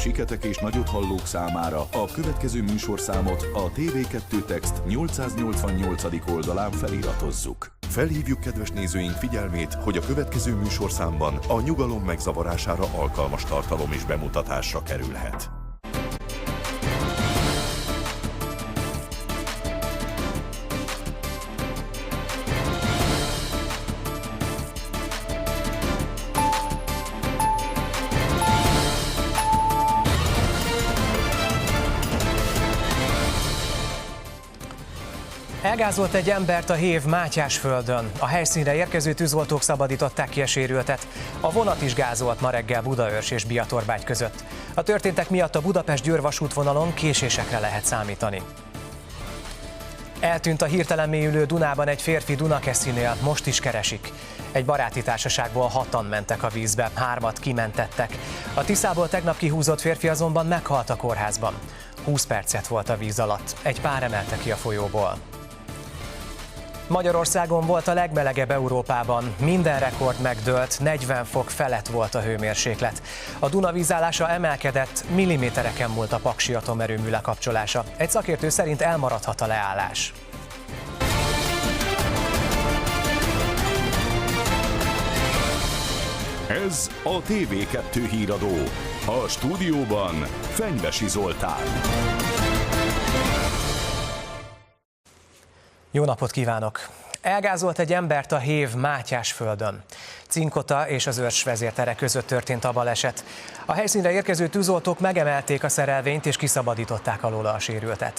siketek és nagyothallók számára a következő műsorszámot a TV2 Text 888. oldalán feliratozzuk. Felhívjuk kedves nézőink figyelmét, hogy a következő műsorszámban a nyugalom megzavarására alkalmas tartalom is bemutatásra kerülhet. Elgázolt egy embert a Hév Mátyásföldön. A helyszínre érkező tűzoltók szabadították ki a sérültet. A vonat is gázolt ma reggel Budaörs és Biatorbágy között. A történtek miatt a Budapest-Győr vasútvonalon késésekre lehet számítani. Eltűnt a hirtelen mélyülő Dunában egy férfi Dunakeszinél, most is keresik. Egy baráti társaságból 6-an mentek a vízbe, 3-at kimentettek. A Tiszából tegnap kihúzott férfi azonban meghalt a kórházban. 20 percet volt a víz alatt, egy pár emelte ki a folyóból. Magyarországon volt a legmelegebb Európában, minden rekord megdőlt, 40 fok felett volt a hőmérséklet. A Duna vízállása emelkedett, millimétereken múlt a Paksi atomerőmű lekapcsolása. Egy szakértő szerint elmaradhat a leállás. Ez a TV2 híradó. A stúdióban Fenyvesi Zoltán. Jó napot kívánok! Elgázolt egy embert a Hév Mátyásföldön. Cinkota és az Örs vezértere között történt a baleset. A helyszínre érkező tűzoltók megemelték a szerelvényt és kiszabadították alóla a sérültet.